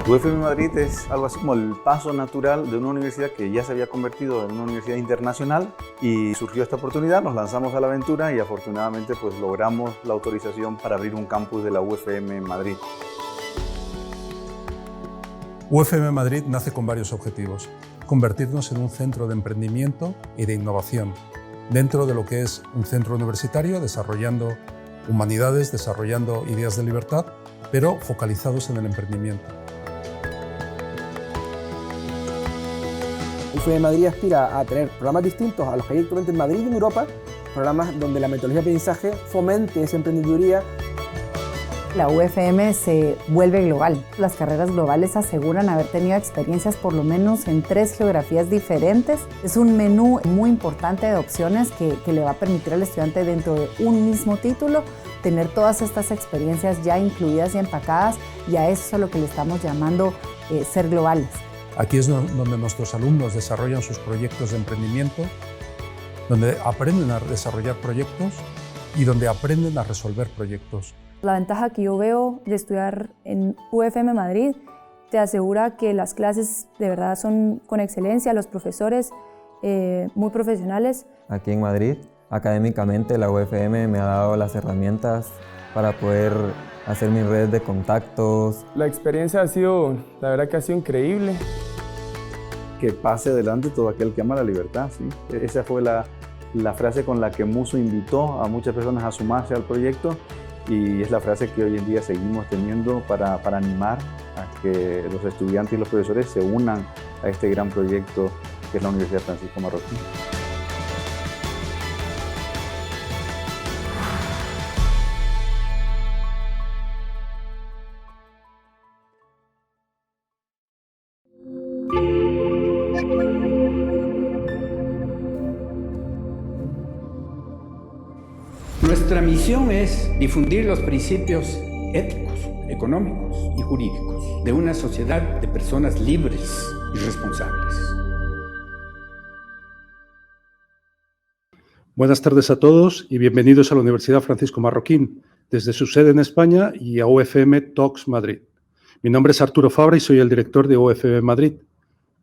UFM Madrid es algo así como el paso natural de una universidad que ya se había convertido en una universidad internacional y surgió esta oportunidad, nos lanzamos a la aventura y afortunadamente pues logramos la autorización para abrir un campus de la UFM en Madrid. UFM Madrid nace con varios objetivos: convertirnos en un centro de emprendimiento y de innovación dentro de lo que es un centro universitario, desarrollando humanidades, desarrollando ideas de libertad, pero focalizados en el emprendimiento. UFM Madrid aspira a tener programas distintos a los que hay actualmente en Madrid y en Europa, programas donde la metodología de aprendizaje fomente esa emprendeduría. La UFM se vuelve global. Las carreras globales aseguran haber tenido experiencias por lo menos en 3 geografías diferentes. Es un menú muy importante de opciones que le va a permitir al estudiante dentro de un mismo título tener todas estas experiencias ya incluidas y empacadas, y a eso es a lo que le estamos llamando ser globales. Aquí es donde nuestros alumnos desarrollan sus proyectos de emprendimiento, donde aprenden a desarrollar proyectos y donde aprenden a resolver proyectos. La ventaja que yo veo de estudiar en UFM Madrid te asegura que las clases de verdad son con excelencia, los profesores muy profesionales. Aquí en Madrid, académicamente, la UFM me ha dado las herramientas para poder hacer mi red de contactos. La experiencia la verdad que ha sido increíble. Que pase adelante todo aquel que ama la libertad, ¿sí? Esa fue la frase con la que Muso invitó a muchas personas a sumarse al proyecto, y es la frase que hoy en día seguimos teniendo para animar a que los estudiantes y los profesores se unan a este gran proyecto que es la Universidad Francisco Marroquín. Nuestra misión es difundir los principios éticos, económicos y jurídicos de una sociedad de personas libres y responsables. Buenas tardes a todos y bienvenidos a la Universidad Francisco Marroquín, desde su sede en España y a UFM Talks Madrid. Mi nombre es Arturo Fabra y soy el director de UFM Madrid.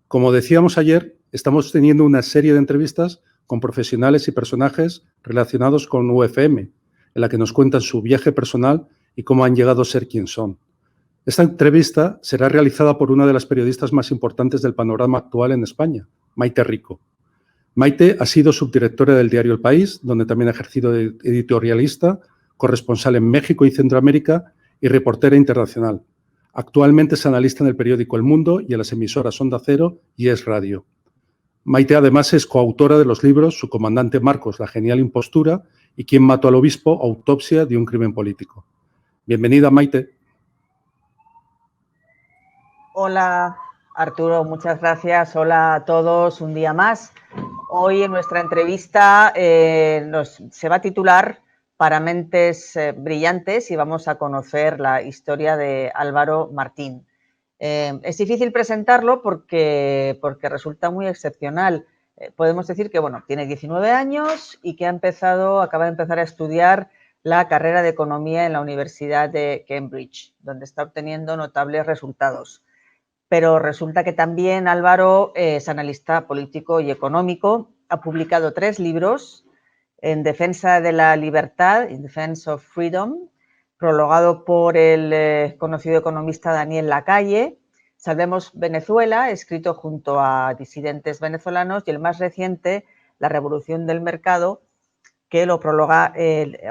Como decíamos ayer, estamos teniendo una serie de entrevistas con profesionales y personajes relacionados con UFM, en la que nos cuentan su viaje personal y cómo han llegado a ser quien son. Esta entrevista será realizada por una de las periodistas más importantes del panorama actual en España, Maite Rico. Maite ha sido subdirectora del diario El País, donde también ha ejercido de editorialista, corresponsal en México y Centroamérica y reportera internacional. Actualmente es analista en el periódico El Mundo y en las emisoras Onda Cero y Es Radio. Maite además es coautora de los libros Su comandante Marcos, la genial impostura y Quién mató al obispo, autopsia de un crimen político. Bienvenida, Maite. Hola, Arturo, muchas gracias. Hola a todos, un día más. Hoy en nuestra entrevista se va a titular Para mentes brillantes y vamos a conocer la historia de Álvaro Martín. Es difícil presentarlo porque resulta muy excepcional. Podemos decir que tiene 19 años y que acaba de empezar a estudiar la carrera de Economía en la Universidad de Cambridge, donde está obteniendo notables resultados. Pero resulta que también Álvaro es analista político y económico, ha publicado 3 libros: En defensa de la libertad, In Defense of Freedom, prologado por el conocido economista Daniel Lacalle; Salvemos Venezuela, escrito junto a disidentes venezolanos; y el más reciente, La revolución del mercado, que lo prologa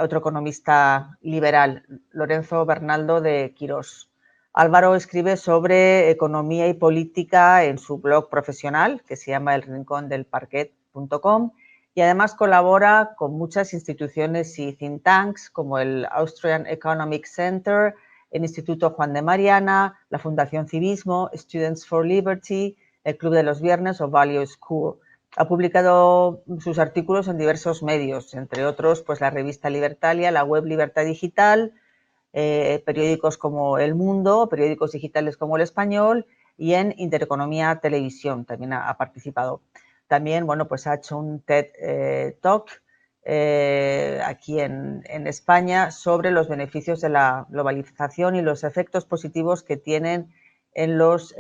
otro economista liberal, Lorenzo Bernaldo de Quirós. Álvaro escribe sobre economía y política en su blog profesional, que se llama elrincondelparquet.com, y además colabora con muchas instituciones y think tanks como el Austrian Economic Center, el Instituto Juan de Mariana, la Fundación Civismo, Students for Liberty, el Club de los Viernes o Value School. Ha publicado sus artículos en diversos medios, entre otros pues la revista Libertalia, la web Libertad Digital, periódicos como El Mundo, periódicos digitales como El Español, y en Intereconomía Televisión también ha participado. También pues ha hecho un TED Talk aquí en España sobre los beneficios de la globalización y los efectos positivos que tienen en los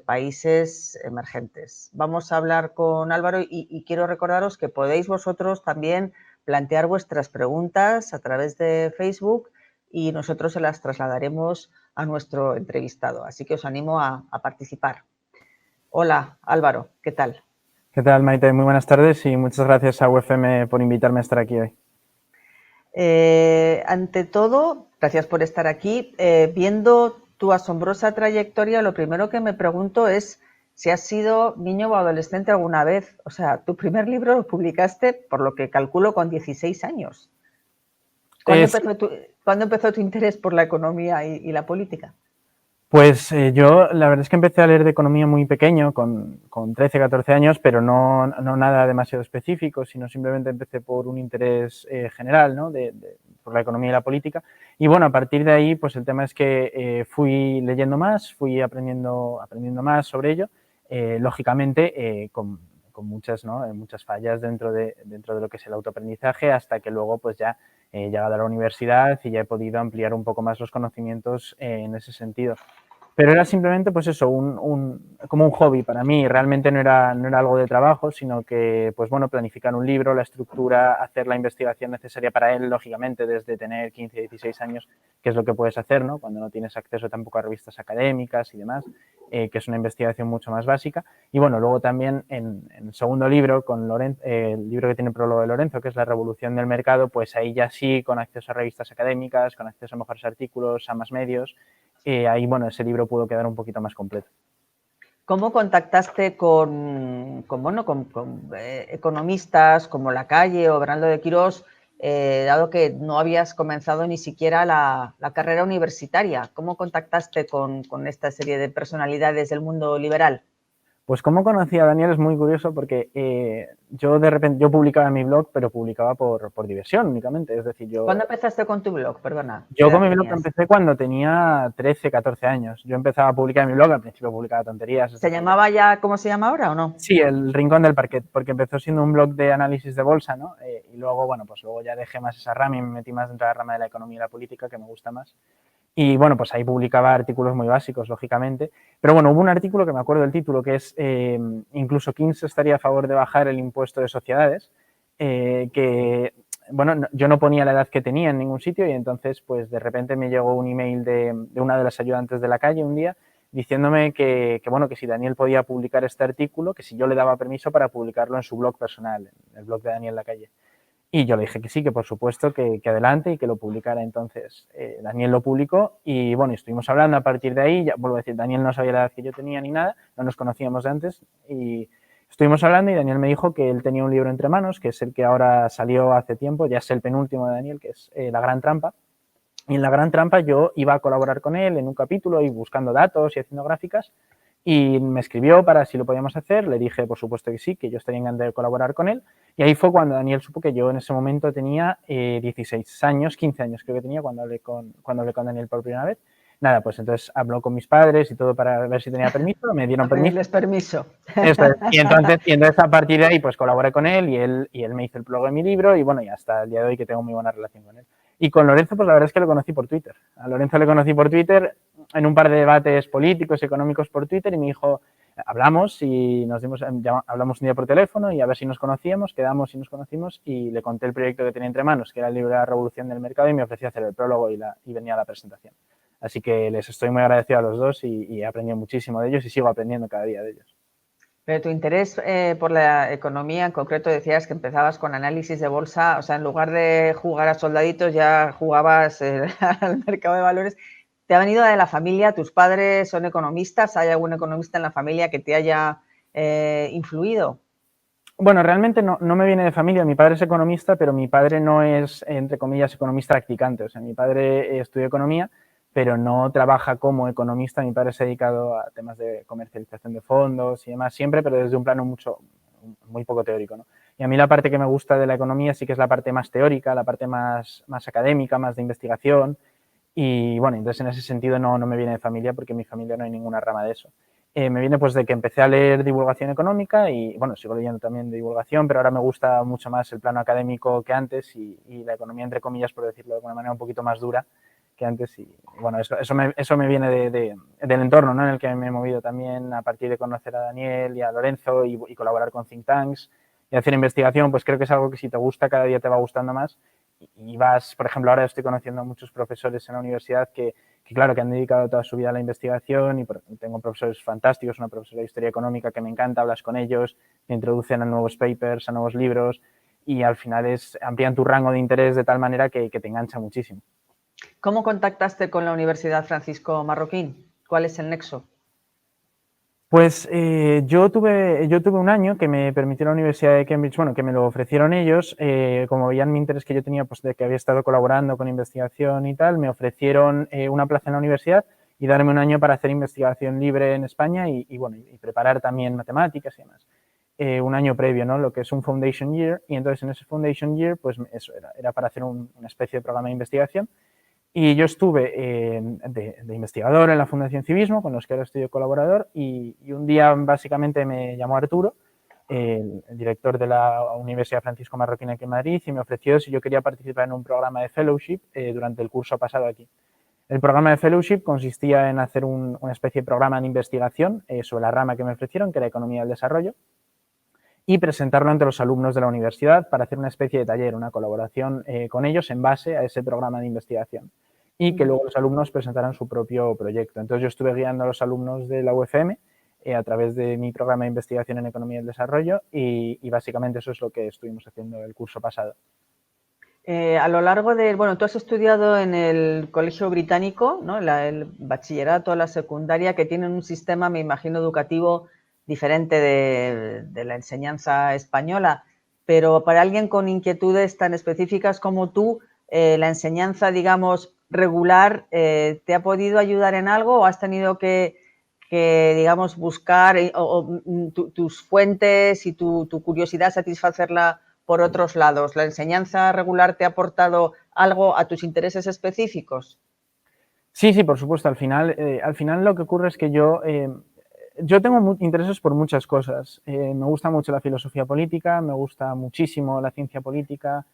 países emergentes. Vamos a hablar con Álvaro y quiero recordaros que podéis vosotros también plantear vuestras preguntas a través de Facebook y nosotros se las trasladaremos a nuestro entrevistado. Así que os animo a participar. Hola, Álvaro, ¿qué tal? ¿Qué tal, Maite? Muy buenas tardes y muchas gracias a UFM por invitarme a estar aquí hoy. Ante todo, gracias por estar aquí. Viendo tu asombrosa trayectoria, lo primero que me pregunto es si has sido niño o adolescente alguna vez. O sea, tu primer libro lo publicaste, por lo que calculo, con 16 años. ¿Cuándo empezó tu interés por la economía y la política? Pues yo la verdad es que empecé a leer de economía muy pequeño, con 13, 14 años, pero no nada demasiado específico, sino simplemente empecé por un interés general, ¿no? por la economía y la política. Y bueno, a partir de ahí, pues el tema es que fui leyendo más, fui aprendiendo más sobre ello, lógicamente con muchas, ¿no? muchas fallas dentro de lo que es el autoaprendizaje, hasta que luego pues ya he llegado a la universidad y ya he podido ampliar un poco más los conocimientos en ese sentido. Pero era simplemente, pues eso, como un hobby para mí. Realmente no era algo de trabajo, sino que, pues bueno, planificar un libro, la estructura, hacer la investigación necesaria para él, lógicamente, desde tener 15, 16 años, que es lo que puedes hacer, ¿no? Cuando no tienes acceso tampoco a revistas académicas y demás, que es una investigación mucho más básica. Y bueno, luego también en el segundo libro, con el libro que tiene prólogo de Lorenzo, que es La revolución del mercado, pues ahí ya sí, con acceso a revistas académicas, con acceso a mejores artículos, a más medios, ahí, bueno, ese libro pudo quedar un poquito más completo. ¿Cómo contactaste con economistas como Lacalle o Bernardo de Quirós, dado que no habías comenzado ni siquiera la carrera universitaria? ¿Cómo contactaste con esta serie de personalidades del mundo liberal? Pues cómo conocí a Daniel es muy curioso porque yo de repente, yo publicaba en mi blog, pero publicaba por diversión únicamente, es decir, yo... ¿Cuándo empezaste con tu blog? Perdona. Yo con mi blog empecé cuando tenía 13, 14 años. Yo empezaba a publicar en mi blog, al principio publicaba tonterías. ¿Se llamaba ya como se llama ahora o no? Sí, El Rincón del Parquet, porque empezó siendo un blog de análisis de bolsa, ¿no? Y luego, bueno, pues luego ya dejé más esa rama y me metí más dentro de la rama de la economía y la política, que me gusta más. Y bueno, pues ahí publicaba artículos muy básicos, lógicamente. Pero bueno, hubo un artículo que me acuerdo del título, que es incluso Keynes estaría a favor de bajar el impuesto de sociedades, que, bueno, yo no ponía la edad que tenía en ningún sitio y entonces pues de repente me llegó un email de una de las ayudantes de Lacalle un día diciéndome que bueno, que si Daniel podía publicar este artículo, que si yo le daba permiso para publicarlo en su blog personal, en el blog de Daniel Lacalle. Y yo le dije que sí, que por supuesto, que adelante y que lo publicara. Entonces, Daniel lo publicó y, bueno, estuvimos hablando a partir de ahí. Ya vuelvo a decir, Daniel no sabía la edad que yo tenía ni nada, no nos conocíamos de antes. Y estuvimos hablando y Daniel me dijo que él tenía un libro entre manos, que es el que ahora salió hace tiempo, ya es el penúltimo de Daniel, que es La Gran Trampa. Y en La Gran Trampa yo iba a colaborar con él en un capítulo y buscando datos y haciendo gráficas. Y me escribió para si lo podíamos hacer, le dije por supuesto que sí, que yo estaría encantado de colaborar con él. Y ahí fue cuando Daniel supo que yo en ese momento tenía 16 años, 15 años creo que tenía cuando hablé con Daniel por primera vez. Nada, pues entonces habló con mis padres y todo para ver si tenía permiso, me dieron permiso. Eso es. Y entonces a partir de ahí pues colaboré con él y él me hizo el prólogo de mi libro y bueno, y hasta el día de hoy que tengo muy buena relación con él. Y con Lorenzo pues la verdad es que lo conocí por Twitter. A Lorenzo le conocí por Twitter en un par de debates políticos, económicos por Twitter y me dijo, hablamos y hablamos un día por teléfono y a ver si nos conocíamos, quedamos y nos conocimos y le conté el proyecto que tenía entre manos, que era el libro de La revolución del mercado y me ofreció hacer el prólogo y venía a la presentación. Así que les estoy muy agradecido a los dos y he aprendido muchísimo de ellos y sigo aprendiendo cada día de ellos. Pero tu interés por la economía, en concreto decías que empezabas con análisis de bolsa, o sea, en lugar de jugar a soldaditos ya jugabas al mercado de valores. ¿Te ha venido de la familia? ¿Tus padres son economistas? ¿Hay algún economista en la familia que te haya influido? Bueno, realmente no me viene de familia. Mi padre es economista, pero mi padre no es, entre comillas, economista practicante. O sea, mi padre estudió economía, pero no trabaja como economista. Mi padre se ha dedicado a temas de comercialización de fondos y demás siempre, pero desde un plano muy poco teórico, ¿no? Y a mí la parte que me gusta de la economía sí que es la parte más teórica, la parte más académica, más de investigación. Y bueno, entonces en ese sentido no me viene de familia porque en mi familia no hay ninguna rama de eso. Me viene pues de que empecé a leer divulgación económica y bueno, sigo leyendo también de divulgación, pero ahora me gusta mucho más el plano académico que antes y la economía, entre comillas, por decirlo de alguna manera, un poquito más dura, que antes. Y bueno, eso me viene del entorno, ¿no? En el que me he movido también a partir de conocer a Daniel y a Lorenzo y colaborar con think tanks y hacer investigación. Pues creo que es algo que si te gusta, cada día te va gustando más. Y vas, por ejemplo, ahora estoy conociendo a muchos profesores en la universidad que claro, que han dedicado toda su vida a la investigación y tengo profesores fantásticos, una profesora de Historia Económica que me encanta, hablas con ellos, te introducen a nuevos papers, a nuevos libros y al final amplían tu rango de interés de tal manera que te engancha muchísimo. ¿Cómo contactaste con la Universidad Francisco Marroquín? ¿Cuál es el nexo? Pues yo tuve un año que me permitió la Universidad de Cambridge, bueno, que me lo ofrecieron ellos, como veían mi interés que yo tenía, pues de que había estado colaborando con investigación y tal, me ofrecieron una plaza en la universidad y darme un año para hacer investigación libre en España y preparar también matemáticas y demás. Un año previo, ¿no? Lo que es un Foundation Year, y entonces en ese Foundation Year, pues eso era para hacer una especie de programa de investigación. Y yo estuve de investigador en la Fundación Civismo, con los que ahora estoy colaborador, y un día básicamente me llamó Arturo, el director de la Universidad Francisco Marroquín aquí en Madrid, y me ofreció si yo quería participar en un programa de fellowship durante el curso pasado aquí. El programa de fellowship consistía en hacer una especie de programa de investigación sobre la rama que me ofrecieron, que era Economía del Desarrollo, y presentarlo ante los alumnos de la universidad para hacer una especie de taller, una colaboración con ellos en base a ese programa de investigación y que luego los alumnos presentaran su propio proyecto. Entonces yo estuve guiando a los alumnos de la UFM a través de mi programa de investigación en Economía del Desarrollo y básicamente eso es lo que estuvimos haciendo el curso pasado. A lo largo bueno, tú has estudiado en el Colegio Británico, ¿no? El bachillerato, la secundaria, que tienen un sistema, me imagino, educativo diferente de la enseñanza española, pero para alguien con inquietudes tan específicas como tú, la enseñanza, digamos, regular, ¿te ha podido ayudar en algo o has tenido que digamos, buscar tus fuentes y tu curiosidad satisfacerla por otros lados? ¿La enseñanza regular te ha aportado algo a tus intereses específicos? Sí, por supuesto. Al final lo que ocurre es que yo tengo intereses por muchas cosas. Me gusta mucho la filosofía política, me gusta muchísimo la ciencia política,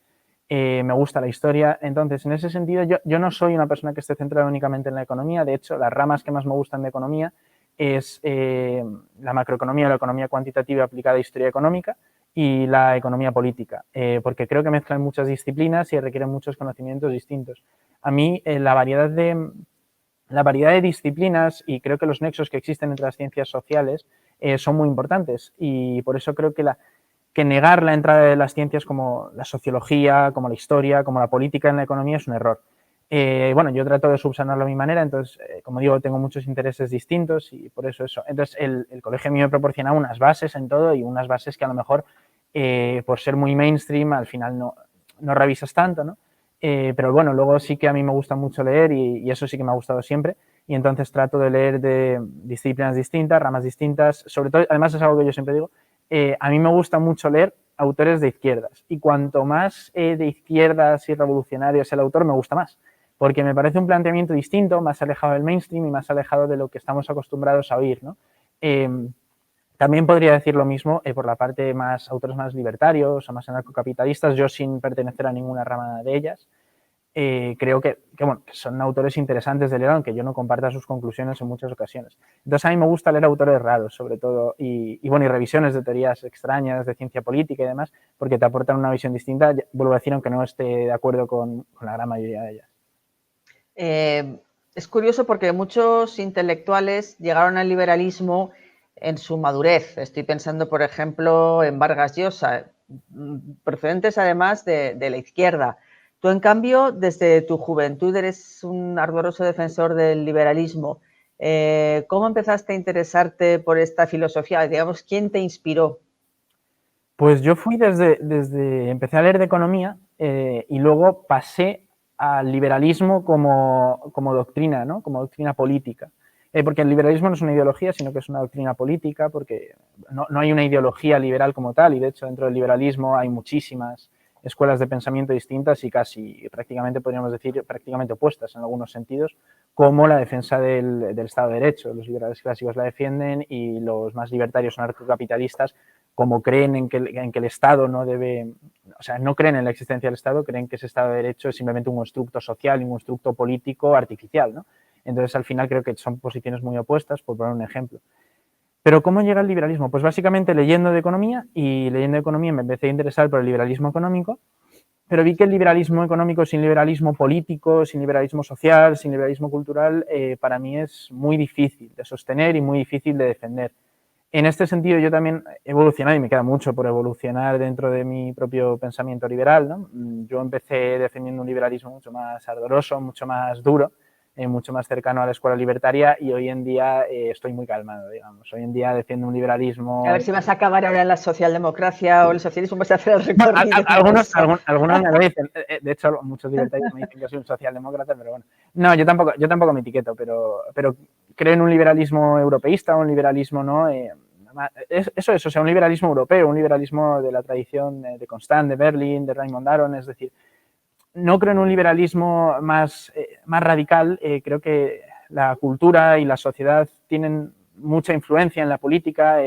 me gusta la historia. Entonces, en ese sentido, yo no soy una persona que esté centrada únicamente en la economía. De hecho, las ramas que más me gustan de economía es la macroeconomía o la economía cuantitativa aplicada a historia económica y la economía política, porque creo que mezclan muchas disciplinas y requieren muchos conocimientos distintos. A mí, la variedad de disciplinas y creo que los nexos que existen entre las ciencias sociales son muy importantes y por eso creo que negar la entrada de las ciencias como la sociología, como la historia, como la política en la economía es un error. Yo trato de subsanarlo a mi manera, entonces, como digo, tengo muchos intereses distintos y por eso. Entonces, el colegio mío me proporciona unas bases en todo y unas bases que a lo mejor, por ser muy mainstream, al final no revisas tanto, ¿no? Pero bueno, luego sí que a mí me gusta mucho leer y eso sí que me ha gustado siempre y entonces trato de leer de disciplinas distintas, ramas distintas, sobre todo, además es algo que yo siempre digo, a mí me gusta mucho leer autores de izquierdas y cuanto más de izquierdas y revolucionarios es el autor, me gusta más, porque me parece un planteamiento distinto, más alejado del mainstream y más alejado de lo que estamos acostumbrados a oír, ¿no? También podría decir lo mismo por la parte autores más libertarios o más anarcocapitalistas, yo sin pertenecer a ninguna rama de ellas. Creo que son autores interesantes de leer, aunque yo no comparta sus conclusiones en muchas ocasiones. Entonces a mí me gusta leer autores raros, sobre todo, y revisiones de teorías extrañas, de ciencia política y demás, porque te aportan una visión distinta, vuelvo a decir, aunque no esté de acuerdo con la gran mayoría de ellas. Es curioso porque muchos intelectuales llegaron al liberalismo en su madurez. Estoy pensando, por ejemplo, en Vargas Llosa, procedentes además de la izquierda. Tú, en cambio, desde tu juventud eres un ardoroso defensor del liberalismo. ¿Cómo empezaste a interesarte por esta filosofía? Digamos, ¿quién te inspiró? Pues yo fui empecé a leer de economía y luego pasé al liberalismo como doctrina, ¿no? Como doctrina política. Porque el liberalismo no es una ideología, sino que es una doctrina política, porque no hay una ideología liberal como tal, y de hecho dentro del liberalismo hay muchísimas escuelas de pensamiento distintas y casi prácticamente podríamos decir prácticamente opuestas en algunos sentidos, como la defensa del Estado de Derecho. Los liberales clásicos la defienden y los más libertarios o anarcocapitalistas, como creen en que el Estado no debe, o sea, no creen en la existencia del Estado, creen que ese Estado de Derecho es simplemente un constructo social y un constructo político artificial, ¿no? Entonces, al final creo que son posiciones muy opuestas, por poner un ejemplo. Pero ¿cómo llega el liberalismo? Pues básicamente leyendo de economía, y leyendo de economía me empecé a interesar por el liberalismo económico, pero vi que el liberalismo económico sin liberalismo político, sin liberalismo social, sin liberalismo cultural, para mí es muy difícil de sostener y muy difícil de defender. En este sentido, yo también he evolucionado y me queda mucho por evolucionar dentro de mi propio pensamiento liberal, ¿no? Yo empecé defendiendo un liberalismo mucho más ardoroso, mucho más duro, mucho más cercano a la escuela libertaria, y hoy en día estoy muy calmado, digamos. Hoy en día defiendo un liberalismo... A ver si vas a acabar ahora en la socialdemocracia o el socialismo, vas a hacer el recorrido. Algunos me lo dicen. De hecho, muchos libertarios me dicen que soy un socialdemócrata, pero bueno. No, yo tampoco me etiqueto, pero creo en un liberalismo europeísta, un liberalismo, ¿no? Eso es, o sea, un liberalismo europeo, un liberalismo de la tradición de Constant, de Berlín, de Raymond Aron, es decir, no creo en un liberalismo más radical. Creo que la cultura y la sociedad tienen mucha influencia en la política,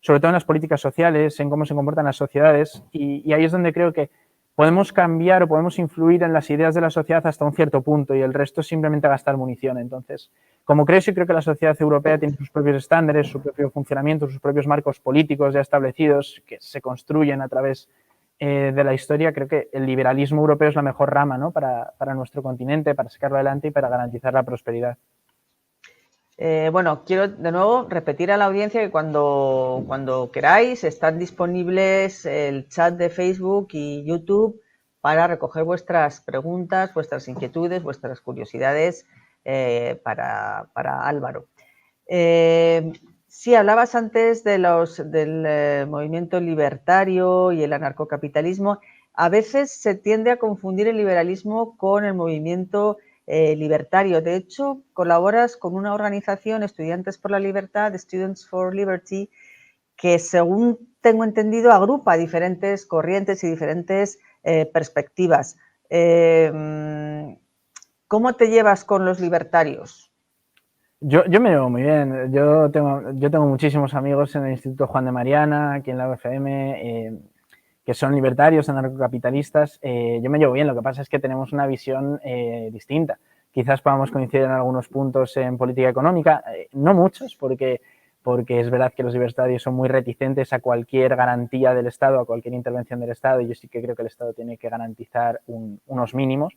sobre todo en las políticas sociales, en cómo se comportan las sociedades, y ahí es donde creo que podemos cambiar o podemos influir en las ideas de la sociedad hasta un cierto punto, y el resto es simplemente gastar munición. Entonces, como creo que la sociedad europea tiene sus propios estándares, su propio funcionamiento, sus propios marcos políticos ya establecidos que se construyen a través de la historia, creo que el liberalismo europeo es la mejor rama, ¿no? para nuestro continente, para sacarlo adelante y para garantizar la prosperidad. Bueno, quiero de nuevo repetir a la audiencia que cuando queráis están disponibles el chat de Facebook y YouTube para recoger vuestras preguntas, vuestras inquietudes, vuestras curiosidades para Álvaro. Sí, hablabas antes del movimiento libertario y el anarcocapitalismo. A veces se tiende a confundir el liberalismo con el movimiento libertario. De hecho, colaboras con una organización, Estudiantes por la Libertad, Students for Liberty, que según tengo entendido agrupa diferentes corrientes y diferentes perspectivas. ¿Cómo te llevas con los libertarios? Yo me llevo muy bien. Yo tengo muchísimos amigos en el Instituto Juan de Mariana, aquí en la UFM, que son libertarios, anarcocapitalistas. Yo me llevo bien, lo que pasa es que tenemos una visión distinta. Quizás podamos coincidir en algunos puntos en política económica, no muchos, porque es verdad que los libertarios son muy reticentes a cualquier garantía del Estado, a cualquier intervención del Estado, y yo sí que creo que el Estado tiene que garantizar unos mínimos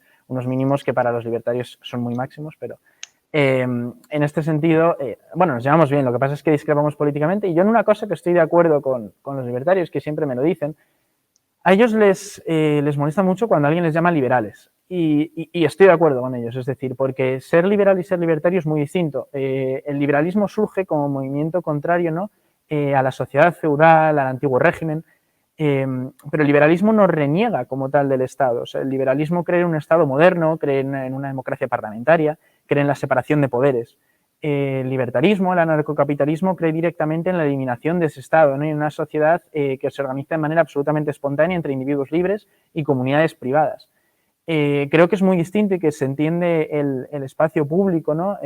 que para los libertarios son muy máximos, pero en este sentido, bueno, nos llevamos bien. Lo que pasa es que discrepamos políticamente, y yo en una cosa que estoy de acuerdo con los libertarios, que siempre me lo dicen, a ellos les molesta mucho cuando alguien les llama liberales, y estoy de acuerdo con ellos, es decir, porque ser liberal y ser libertario es muy distinto. El liberalismo surge como movimiento contrario, ¿no? A la sociedad feudal, al antiguo régimen, pero el liberalismo no reniega como tal del Estado. O sea, el liberalismo cree en un Estado moderno, cree en una democracia parlamentaria, cree en la separación de poderes. El libertarismo, el anarcocapitalismo, cree directamente en la eliminación de ese Estado, ¿no? Y en una sociedad que se organiza de manera absolutamente espontánea entre individuos libres y comunidades privadas. Creo que es muy distinto y que se entiende el espacio público, ¿no?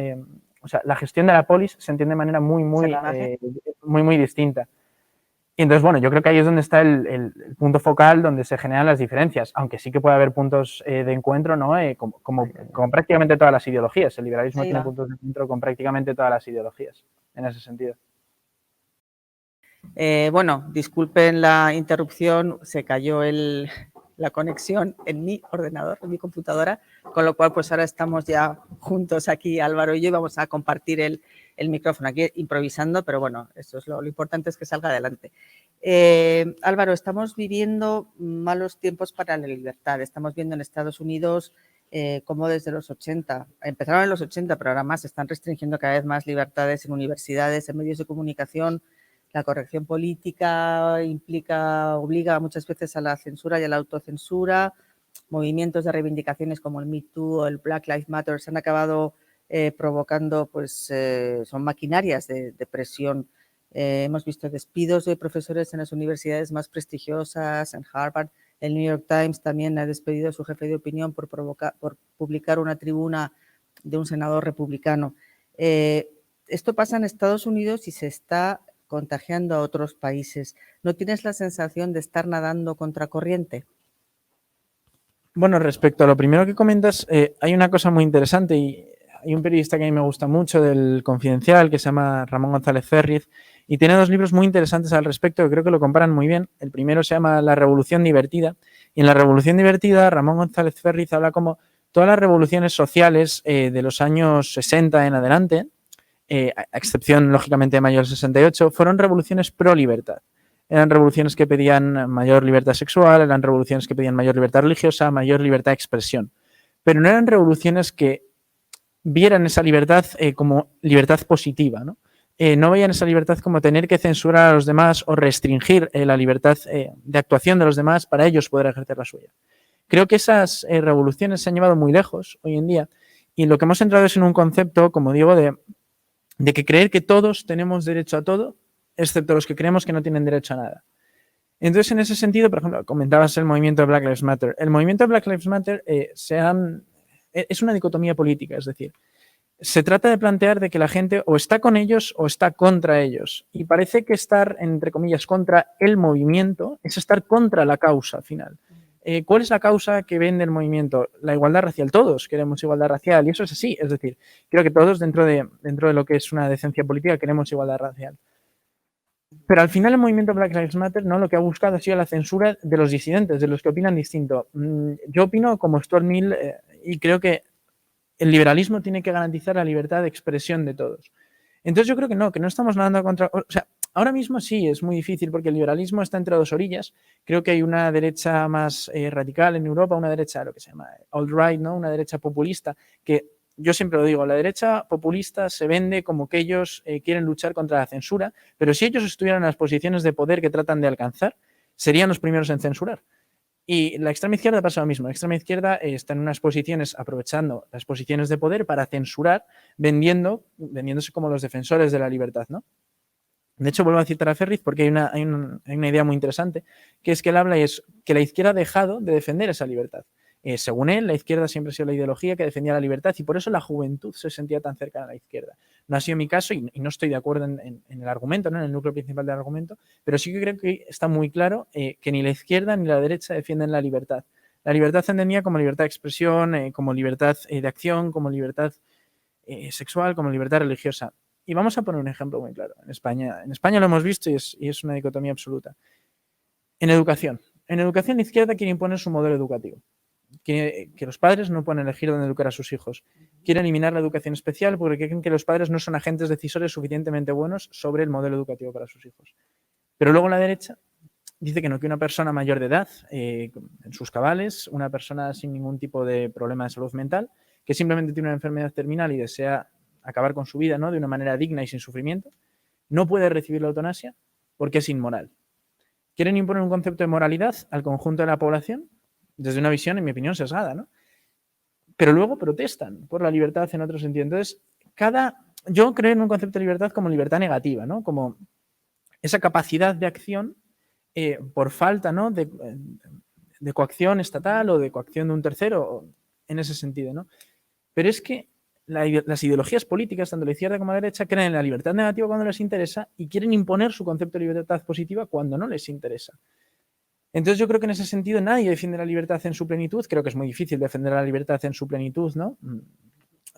O sea, la gestión de la polis se entiende de manera muy distinta. Y entonces, bueno, yo creo que ahí es donde está el punto focal donde se generan las diferencias, aunque sí que puede haber puntos de encuentro, ¿no? Con prácticamente todas las ideologías. El liberalismo tiene puntos de encuentro con prácticamente todas las ideologías, en ese sentido. Bueno, disculpen la interrupción, se cayó la conexión en mi ordenador, en mi computadora, con lo cual pues ahora estamos ya juntos aquí, Álvaro y yo, y vamos a compartir el micrófono aquí improvisando, pero bueno, eso es lo importante es que salga adelante. Álvaro, estamos viviendo malos tiempos para la libertad. Estamos viendo en Estados Unidos cómo desde los 80, empezaron en los 80, pero ahora más, se están restringiendo cada vez más libertades en universidades, en medios de comunicación. La corrección política obliga muchas veces a la censura y a la autocensura. Movimientos de reivindicaciones como el Me Too o el Black Lives Matter se han acabado provocando, pues son maquinarias de presión. Hemos visto despidos de profesores en las universidades más prestigiosas, en Harvard, El New York Times también ha despedido a su jefe de opinión por publicar una tribuna de un senador republicano. Esto pasa en Estados Unidos y se está contagiando a otros países. ¿No tienes la sensación de estar nadando contracorriente? Bueno, respecto a lo primero que comentas, hay una cosa muy interesante y hay un periodista que a mí me gusta mucho del Confidencial que se llama Ramón González Ferriz y tiene dos libros muy interesantes al respecto que creo que lo comparan muy bien. El primero se llama La Revolución Divertida y en La Revolución Divertida Ramón González Ferriz habla como todas las revoluciones sociales de los años 60 en adelante, a excepción lógicamente de mayo del 68, fueron revoluciones pro libertad. Eran revoluciones que pedían mayor libertad sexual, eran revoluciones que pedían mayor libertad religiosa, mayor libertad de expresión. Pero no eran revoluciones que vieran esa libertad como libertad positiva, ¿no? No veían esa libertad como tener que censurar a los demás o restringir la libertad de actuación de los demás para ellos poder ejercer la suya. Creo que esas revoluciones se han llevado muy lejos hoy en día y lo que hemos entrado es en un concepto, como digo, de que creer que todos tenemos derecho a todo, excepto los que creemos que no tienen derecho a nada. Entonces, en ese sentido, por ejemplo, comentabas el movimiento de Black Lives Matter. El movimiento de Black Lives Matter es una dicotomía política, es decir, se trata de plantear de que la gente o está con ellos o está contra ellos. Y parece que estar, entre comillas, contra el movimiento es estar contra la causa final. ¿Cuál es la causa que vende el movimiento? La igualdad racial. Todos queremos igualdad racial y eso es así. Es decir, creo que todos dentro de lo que es una decencia política queremos igualdad racial. Pero al final el movimiento Black Lives Matter no lo que ha buscado ha sido la censura de los disidentes, de los que opinan distinto. Yo opino como Stuart Mill y creo que el liberalismo tiene que garantizar la libertad de expresión de todos. Entonces yo creo que no estamos nadando contra... O sea, ahora mismo sí es muy difícil porque el liberalismo está entre dos orillas. Creo que hay una derecha más radical en Europa, una derecha, lo que se llama alt-right, ¿no? Una derecha populista, que yo siempre lo digo, la derecha populista se vende como que ellos quieren luchar contra la censura, pero si ellos estuvieran en las posiciones de poder que tratan de alcanzar, serían los primeros en censurar. Y la extrema izquierda pasa lo mismo. La extrema izquierda está en unas posiciones, aprovechando las posiciones de poder para censurar, vendiéndose como los defensores de la libertad, ¿no? De hecho, vuelvo a citar a Ferriz porque hay una idea muy interesante, que es que él habla y es que la izquierda ha dejado de defender esa libertad. Según él, la izquierda siempre ha sido la ideología que defendía la libertad y por eso la juventud se sentía tan cercana a la izquierda. No ha sido mi caso y no estoy de acuerdo en el argumento, ¿no? En el núcleo principal del argumento, pero sí que creo que está muy claro que ni la izquierda ni la derecha defienden la libertad. La libertad se entendía como libertad de expresión, como libertad de acción, como libertad sexual, como libertad religiosa. Y vamos a poner un ejemplo muy claro. En España lo hemos visto y es una dicotomía absoluta. En educación la izquierda quiere imponer su modelo educativo. Que los padres no pueden elegir dónde educar a sus hijos. Quieren eliminar la educación especial porque creen que los padres no son agentes decisores suficientemente buenos sobre el modelo educativo para sus hijos. Pero luego la derecha dice que no, que una persona mayor de edad, en sus cabales, una persona sin ningún tipo de problema de salud mental, que simplemente tiene una enfermedad terminal y desea acabar con su vida, ¿no? De una manera digna y sin sufrimiento, no puede recibir la eutanasia porque es inmoral. Quieren imponer un concepto de moralidad al conjunto de la población desde una visión, en mi opinión, sesgada, ¿no? Pero luego protestan por la libertad en otro sentido. Entonces, yo creo en un concepto de libertad como libertad negativa, ¿no? Como esa capacidad de acción por falta, ¿no? de coacción estatal o de coacción de un tercero, en ese sentido, ¿no? Pero es que las ideologías políticas, tanto la izquierda como la derecha, creen en la libertad negativa cuando les interesa y quieren imponer su concepto de libertad positiva cuando no les interesa. Entonces yo creo que en ese sentido nadie defiende la libertad en su plenitud. Creo que es muy difícil defender la libertad en su plenitud, ¿no?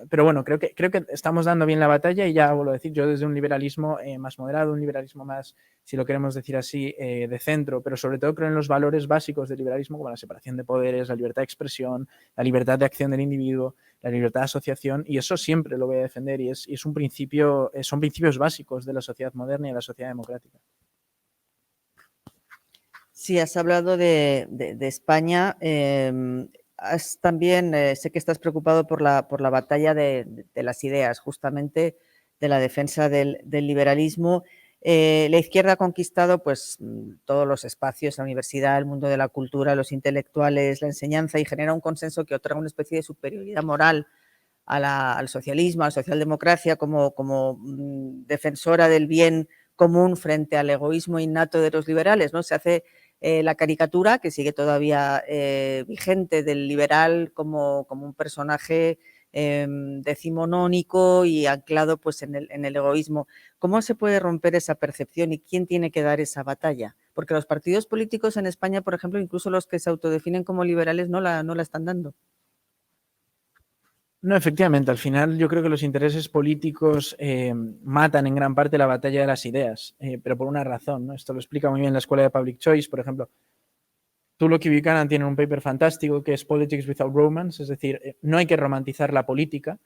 Pero bueno, creo que estamos dando bien la batalla y ya vuelvo a decir, yo desde un liberalismo más moderado, un liberalismo más, si lo queremos decir así, de centro, pero sobre todo creo en los valores básicos del liberalismo como la separación de poderes, la libertad de expresión, la libertad de acción del individuo, la libertad de asociación y eso siempre lo voy a defender y es un principio, son principios básicos de la sociedad moderna y de la sociedad democrática. Sí, has hablado de España. También sé que estás preocupado por la batalla de las ideas, justamente de la defensa del liberalismo. La izquierda ha conquistado pues, todos los espacios, la universidad, el mundo de la cultura, los intelectuales, la enseñanza y genera un consenso que otorga una especie de superioridad moral al socialismo, a la socialdemocracia como defensora del bien común frente al egoísmo innato de los liberales, ¿no? Se hace la caricatura, que sigue todavía vigente, del liberal como un personaje decimonónico y anclado pues, en el egoísmo. ¿Cómo se puede romper esa percepción y quién tiene que dar esa batalla? Porque los partidos políticos en España, por ejemplo, incluso los que se autodefinen como liberales, no la están dando. No, efectivamente, al final yo creo que los intereses políticos matan en gran parte la batalla de las ideas, pero por una razón, ¿no? Esto lo explica muy bien la Escuela de Public Choice, por ejemplo. Lucky Buchanan tiene un paper fantástico que es Politics Without Romance, es decir, no hay que romantizar la política.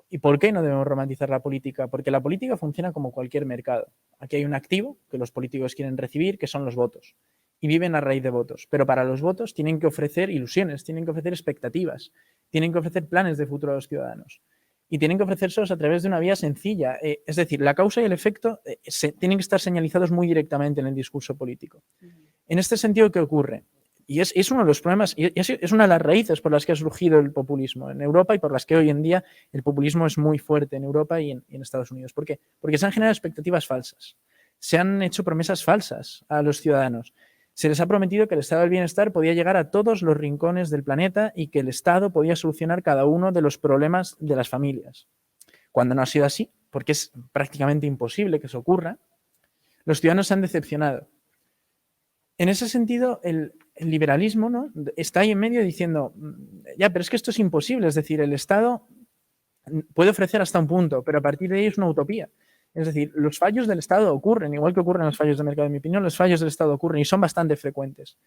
¿Y por qué no debemos romantizar la política? Porque la política funciona como cualquier mercado. Aquí hay un activo que los políticos quieren recibir, que son los votos, y viven a raíz de votos. Pero para los votos tienen que ofrecer ilusiones, tienen que ofrecer expectativas, tienen que ofrecer planes de futuro a los ciudadanos. Y tienen que ofrecérselos a través de una vía sencilla. Es decir, la causa y el efecto tienen que estar señalizados muy directamente en el discurso político. En este sentido, ¿qué ocurre? Y es uno de los problemas, y es una de las raíces por las que ha surgido el populismo en Europa y por las que hoy en día el populismo es muy fuerte en Europa y en Estados Unidos. ¿Por qué? Porque se han generado expectativas falsas. Se han hecho promesas falsas a los ciudadanos. Se les ha prometido que el estado del bienestar podía llegar a todos los rincones del planeta y que el Estado podía solucionar cada uno de los problemas de las familias. Cuando no ha sido así, porque es prácticamente imposible que eso ocurra, los ciudadanos se han decepcionado. En ese sentido, el liberalismo, ¿no?, está ahí en medio diciendo, ya, pero es que esto es imposible, es decir, el Estado puede ofrecer hasta un punto, pero a partir de ahí es una utopía. Es decir, los fallos del Estado ocurren, igual que ocurren los fallos de mercado, en mi opinión, los fallos del Estado ocurren y son bastante frecuentes.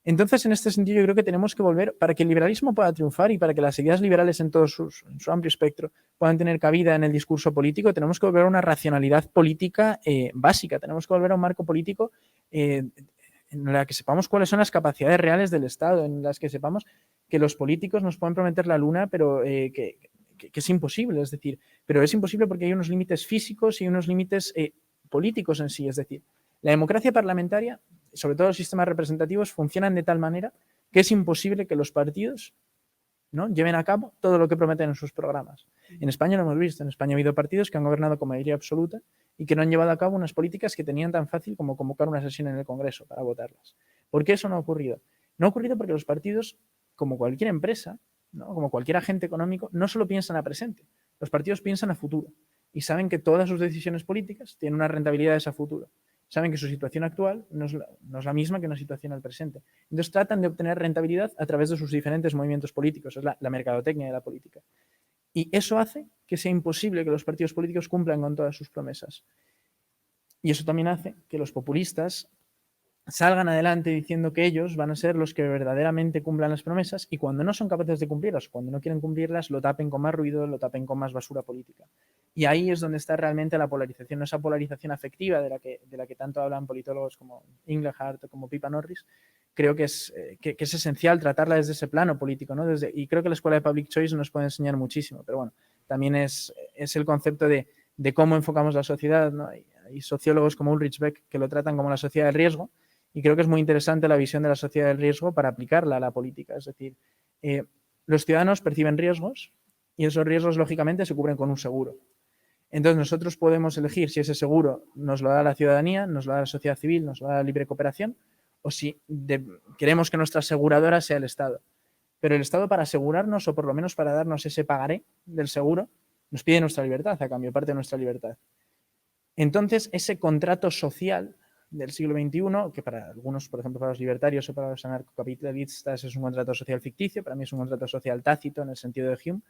Entonces, en este sentido, yo creo que tenemos que volver, para que el liberalismo pueda triunfar y para que las ideas liberales en todo su amplio espectro puedan tener cabida en el discurso político, tenemos que volver a una racionalidad política básica, tenemos que volver a un marco político en la que sepamos cuáles son las capacidades reales del Estado, en las que sepamos que los políticos nos pueden prometer la luna, pero que es imposible, es decir, pero es imposible porque hay unos límites físicos y unos límites políticos en sí, es decir, la democracia parlamentaria, sobre todo los sistemas representativos, funcionan de tal manera que es imposible que los partidos, ¿no?, lleven a cabo todo lo que prometen en sus programas. En España lo hemos visto, en España ha habido partidos que han gobernado con mayoría absoluta y que no han llevado a cabo unas políticas que tenían tan fácil como convocar una sesión en el Congreso para votarlas. ¿Por qué eso no ha ocurrido? No ha ocurrido porque los partidos, como cualquier empresa, ¿no?, como cualquier agente económico, no solo piensan a presente, los partidos piensan a futuro y saben que todas sus decisiones políticas tienen una rentabilidad a futuro. Saben que su situación actual no es la misma que una situación al presente. Entonces tratan de obtener rentabilidad a través de sus diferentes movimientos políticos. Es la mercadotecnia de la política. Y eso hace que sea imposible que los partidos políticos cumplan con todas sus promesas. Y eso también hace que los populistas salgan adelante diciendo que ellos van a ser los que verdaderamente cumplan las promesas y cuando no son capaces de cumplirlas, cuando no quieren cumplirlas, lo tapen con más ruido, lo tapen con más basura política. Y ahí es donde está realmente la polarización, esa polarización afectiva de la que tanto hablan politólogos como Inglehart o como Pippa Norris. Creo que es esencial tratarla desde ese plano político, ¿no? Y creo que la Escuela de Public Choice nos puede enseñar muchísimo, pero bueno, también es el concepto de cómo enfocamos la sociedad, ¿no? Hay sociólogos como Ulrich Beck que lo tratan como la sociedad del riesgo. Y creo que es muy interesante la visión de la sociedad del riesgo para aplicarla a la política. Es decir, los ciudadanos perciben riesgos y esos riesgos, lógicamente, se cubren con un seguro. Entonces, nosotros podemos elegir si ese seguro nos lo da la ciudadanía, nos lo da la sociedad civil, nos lo da la libre cooperación, o si queremos que nuestra aseguradora sea el Estado. Pero el Estado, para asegurarnos, o por lo menos para darnos ese pagaré del seguro, nos pide nuestra libertad, a cambio, parte de nuestra libertad. Entonces, ese contrato social del siglo XXI, que para algunos, por ejemplo, para los libertarios o para los anarcocapitalistas es un contrato social ficticio, para mí es un contrato social tácito en el sentido de Hume.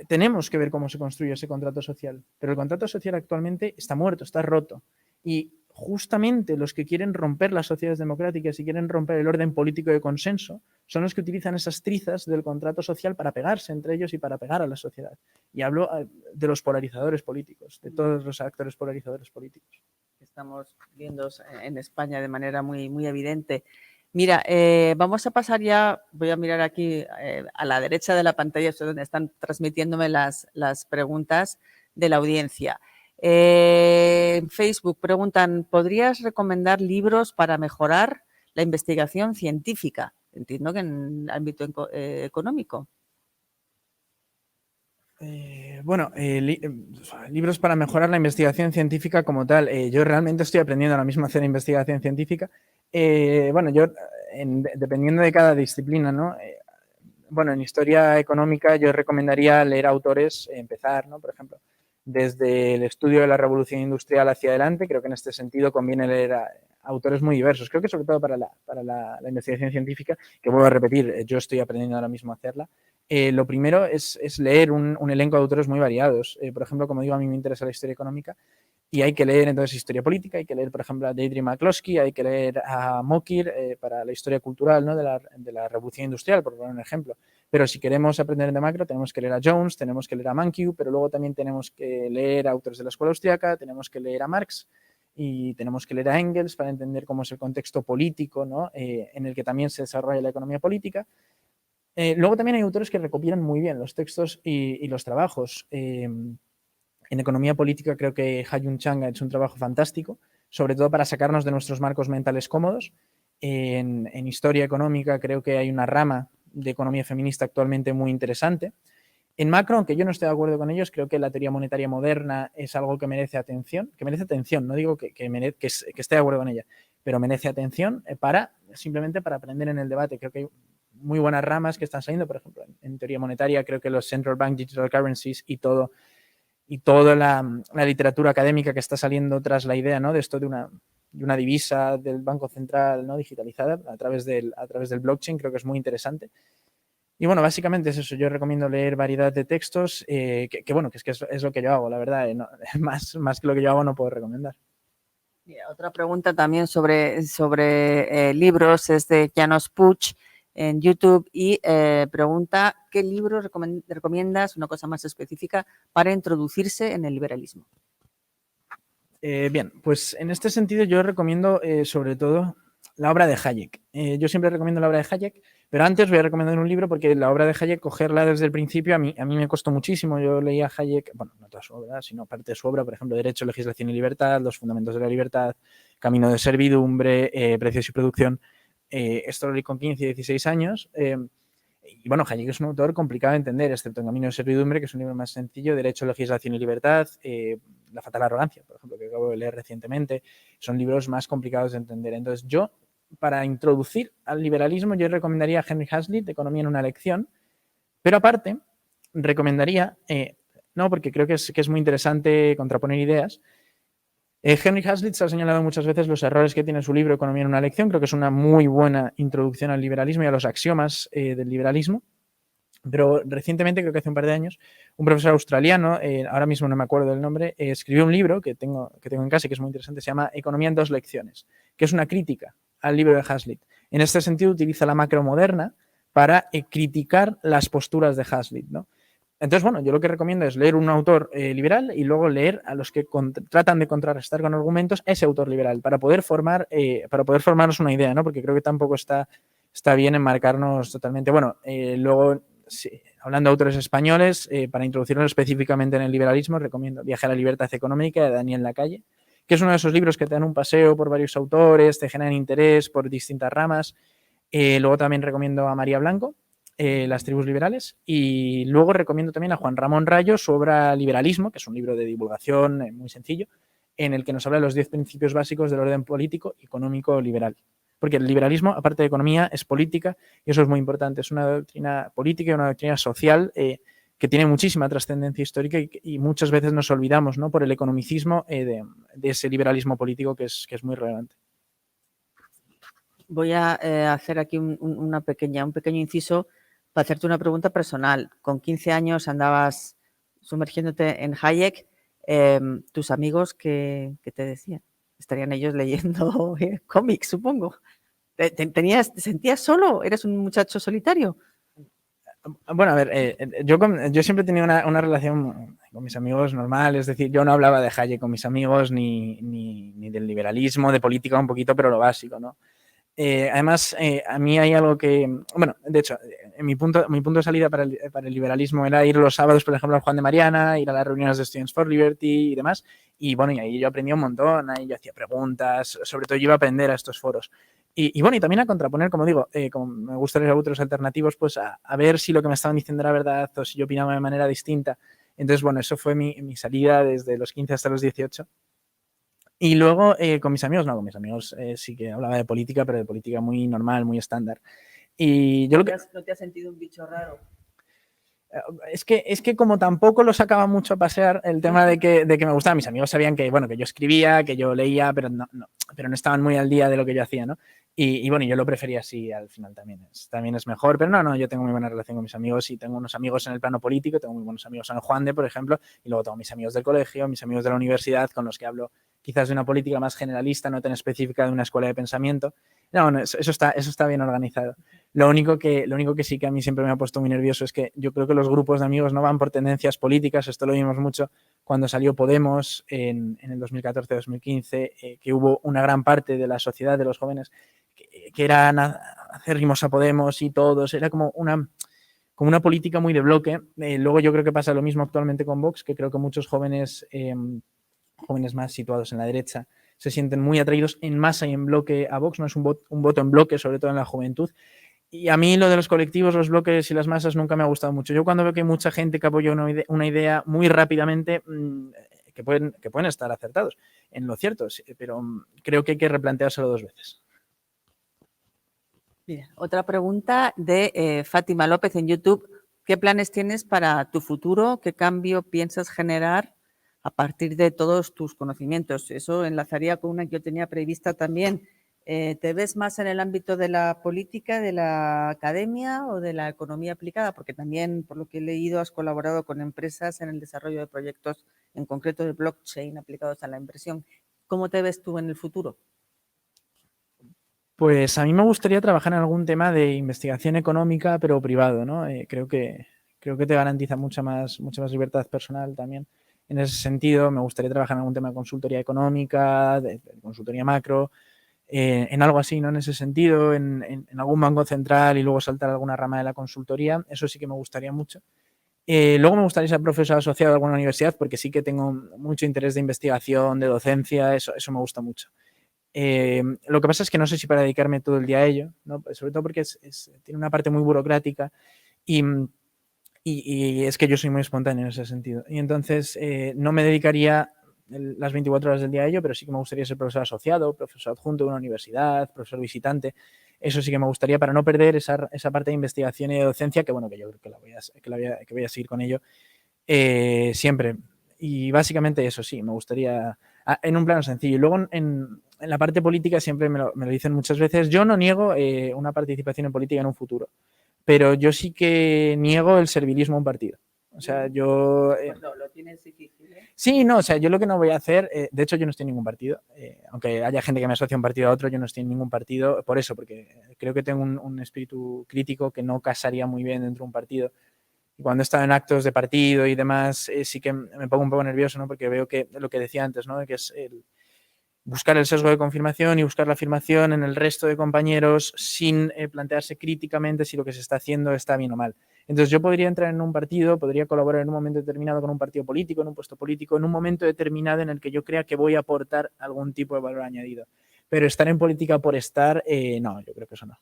Tenemos que ver cómo se construye ese contrato social, pero el contrato social actualmente está muerto, está roto. Y justamente los que quieren romper las sociedades democráticas y quieren romper el orden político de consenso son los que utilizan esas trizas del contrato social para pegarse entre ellos y para pegar a la sociedad. Y hablo de los polarizadores políticos, de todos los actores polarizadores políticos. Estamos viendo en España de manera muy, muy evidente. Mira, vamos a pasar ya, voy a mirar aquí a la derecha de la pantalla, es donde están transmitiéndome las preguntas de la audiencia. En Facebook preguntan, ¿podrías recomendar libros para mejorar la investigación científica? Entiendo que en el ámbito económico. Bueno, libros para mejorar la investigación científica como tal. Yo realmente estoy aprendiendo ahora mismo a hacer investigación científica. Bueno, yo, dependiendo de cada disciplina, ¿no? Bueno, en historia económica yo recomendaría leer autores, empezar, ¿no? Por ejemplo, desde el estudio de la revolución industrial hacia adelante. Creo que en este sentido conviene leer a autores muy diversos. Creo que sobre todo para la investigación científica, que vuelvo a repetir, yo estoy aprendiendo ahora mismo a hacerla. Lo primero es leer un elenco de autores muy variados. Por ejemplo, como digo, a mí me interesa la historia económica y hay que leer entonces historia política, hay que leer, por ejemplo, a Deirdre McCloskey, hay que leer a Mokyr para la historia cultural, ¿no? de la revolución industrial, por poner un ejemplo. Pero si queremos aprender de macro, tenemos que leer a Jones, tenemos que leer a Mankiw, pero luego también tenemos que leer a autores de la escuela austriaca, tenemos que leer a Marx y tenemos que leer a Engels para entender cómo es el contexto político, ¿no? En el que también se desarrolla la economía política. Luego también hay autores que recopilan muy bien los textos y los trabajos. En economía política creo que Ha-Joon Chang ha hecho un trabajo fantástico, sobre todo para sacarnos de nuestros marcos mentales cómodos. En historia económica creo que hay una rama de economía feminista actualmente muy interesante. En macro, aunque yo no esté de acuerdo con ellos, creo que la teoría monetaria moderna es algo que merece atención, no digo que esté de acuerdo con ella, pero merece atención simplemente para aprender en el debate. Creo que hay muy buenas ramas que están saliendo, por ejemplo, en teoría monetaria creo que los Central Bank Digital Currencies y toda la literatura académica que está saliendo tras la idea, ¿no? de esto de una divisa del Banco Central, ¿no? digitalizada a través del blockchain, creo que es muy interesante. Y bueno, básicamente es eso. Yo recomiendo leer variedad de textos, que es lo que yo hago, la verdad. Más que lo que yo hago no puedo recomendar. Otra pregunta también sobre libros es de Janos Puig en YouTube y pregunta ¿qué libro recomiendas, una cosa más específica, para introducirse en el liberalismo? Bien, pues en este sentido yo recomiendo sobre todo la obra de Hayek. Yo siempre recomiendo la obra de Hayek, pero antes voy a recomendar un libro porque la obra de Hayek, cogerla desde el principio, a mí me costó muchísimo. Yo leía a Hayek, bueno, no toda su obra, sino parte de su obra, por ejemplo, Derecho, Legislación y Libertad, Los Fundamentos de la Libertad, Camino de Servidumbre, Precios y Producción. Esto lo leí con 15 y 16 años. Y bueno, Hayek es un autor complicado de entender, excepto en Camino de Servidumbre, que es un libro más sencillo, Derecho, Legislación y Libertad, La Fatal Arrogancia, por ejemplo, que acabo de leer recientemente, son libros más complicados de entender. Entonces yo, para introducir al liberalismo, yo recomendaría a Henry Hazlitt, Economía en una lección, pero aparte recomendaría, no, porque creo que es muy interesante contraponer ideas. Henry Hazlitt se ha señalado muchas veces los errores que tiene su libro Economía en una lección. Creo que es una muy buena introducción al liberalismo y a los axiomas del liberalismo. Pero recientemente, creo que hace un par de años, un profesor australiano, ahora mismo no me acuerdo del nombre, escribió un libro que tengo en casa y que es muy interesante, se llama Economía en 2 lecciones, que es una crítica al libro de Hazlitt. En este sentido, utiliza la macro moderna para criticar las posturas de Hazlitt, ¿no? Entonces, bueno, yo lo que recomiendo es leer un autor liberal y luego leer a los que tratan de contrarrestar con argumentos ese autor liberal para poder formarnos una idea, ¿no? Porque creo que tampoco está bien enmarcarnos totalmente. Bueno, luego, sí, hablando de autores españoles, para introducirnos específicamente en el liberalismo, recomiendo Viaje a la libertad económica de Daniel Lacalle, que es uno de esos libros que te dan un paseo por varios autores, te generan interés por distintas ramas. Luego también recomiendo a María Blanco, Las tribus liberales, y luego recomiendo también a Juan Ramón Rayo su obra Liberalismo, que es un libro de divulgación muy sencillo, en el que nos habla de los 10 principios básicos del orden político y económico liberal. Porque el liberalismo, aparte de economía, es política, y eso es muy importante. Es una doctrina política y una doctrina social que tiene muchísima trascendencia histórica y muchas veces nos olvidamos, ¿no? Por el economicismo de ese liberalismo político que es muy relevante. Voy a hacer aquí un pequeño inciso para hacerte una pregunta personal. Con 15 años andabas sumergiéndote en Hayek. ¿Tus amigos qué te decían? Estarían ellos leyendo cómics, supongo. ¿Te sentías solo? ¿Eres un muchacho solitario? Bueno, a ver, yo siempre he tenido una relación con mis amigos normal, es decir, yo no hablaba de Hayek con mis amigos ni del liberalismo, de política un poquito, pero lo básico, ¿no? Además, a mí hay algo que, bueno, de hecho, mi punto de salida para el liberalismo era ir los sábados, por ejemplo, al Juan de Mariana, ir a las reuniones de Students for Liberty y demás, y bueno, y ahí yo aprendí un montón, ahí yo hacía preguntas, sobre todo yo iba a aprender a estos foros. Y bueno, y también a contraponer, como digo, como me gusta leer otros alternativos, pues a ver si lo que me estaban diciendo era verdad o si yo opinaba de manera distinta. Entonces, bueno, eso fue mi salida desde los 15 hasta los 18. Y luego con mis amigos, sí que hablaba de política, pero de política muy normal, muy estándar. Y yo ¿No te has sentido un bicho raro? Es que como tampoco lo sacaba mucho a pasear el tema de que me gustaba, mis amigos sabían que, bueno, que yo escribía, que yo leía, pero no estaban muy al día de lo que yo hacía, ¿no? Y bueno, yo lo prefería así al final también es mejor, pero no, yo tengo muy buena relación con mis amigos y tengo unos amigos en el plano político, tengo muy buenos amigos en el Juan de, por ejemplo, y luego tengo mis amigos del colegio, mis amigos de la universidad con los que hablo quizás de una política más generalista, no tan específica de una escuela de pensamiento. No, eso está bien organizado. Lo único que sí que a mí siempre me ha puesto muy nervioso es que yo creo que los grupos de amigos no van por tendencias políticas. Esto lo vimos mucho cuando salió Podemos en el 2014-2015, que hubo una gran parte de la sociedad, de los jóvenes, que eran acérrimos a Podemos y todos. Era como una política muy de bloque. Luego yo creo que pasa lo mismo actualmente con Vox, que creo que muchos jóvenes más situados en la derecha se sienten muy atraídos en masa y en bloque a Vox. No es un voto en bloque, sobre todo en la juventud. Y a mí lo de los colectivos, los bloques y las masas nunca me ha gustado mucho. Yo cuando veo que hay mucha gente que apoya una idea muy rápidamente, que pueden estar acertados en lo cierto, pero creo que hay que replanteárselo 2 veces. Mira, otra pregunta de Fátima López en YouTube. ¿Qué planes tienes para tu futuro? ¿Qué cambio piensas generar a partir de todos tus conocimientos? Eso enlazaría con una que yo tenía prevista también. ¿Te ves más en el ámbito de la política, de la academia o de la economía aplicada? Porque también, por lo que he leído, has colaborado con empresas en el desarrollo de proyectos, en concreto de blockchain aplicados a la inversión. ¿Cómo te ves tú en el futuro? Pues a mí me gustaría trabajar en algún tema de investigación económica, pero privado, ¿no? Creo que te garantiza mucha más libertad personal también. En ese sentido, me gustaría trabajar en algún tema de consultoría económica, de consultoría macro, en algo así, ¿no? En ese sentido, en algún banco central y luego saltar a alguna rama de la consultoría. Eso sí que me gustaría mucho. Luego me gustaría ser profesor asociado a alguna universidad porque sí que tengo mucho interés de investigación, de docencia, eso me gusta mucho. Lo que pasa es que no sé si para dedicarme todo el día a ello, ¿no? Sobre todo porque tiene una parte muy burocrática y es que yo soy muy espontáneo en ese sentido. Y entonces no me dedicaría las 24 horas del día a ello, pero sí que me gustaría ser profesor asociado, profesor adjunto de una universidad, profesor visitante. Eso sí que me gustaría para no perder esa parte de investigación y de docencia, que bueno, que yo creo que voy a seguir con ello siempre. Y básicamente eso sí, me gustaría en un plano sencillo. Y luego en la parte política siempre me lo dicen muchas veces. Yo no niego una participación en política en un futuro, pero yo sí que niego el servilismo a un partido. O sea, yo... lo tienes difícil, ¿eh? Sí, no, o sea, yo lo que no voy a hacer, de hecho yo no estoy en ningún partido, aunque haya gente que me asocia un partido a otro, yo no estoy en ningún partido, por eso, porque creo que tengo un espíritu crítico que no casaría muy bien dentro de un partido. Y cuando he estado en actos de partido y demás, sí que me pongo un poco nervioso, ¿no? Porque veo que lo que decía antes, ¿no? Que es buscar el sesgo de confirmación y buscar la afirmación en el resto de compañeros sin plantearse críticamente si lo que se está haciendo está bien o mal. Entonces yo podría entrar en un partido, podría colaborar en un momento determinado con un partido político, en un puesto político, en un momento determinado en el que yo crea que voy a aportar algún tipo de valor añadido. Pero estar en política por estar, no, yo creo que eso no.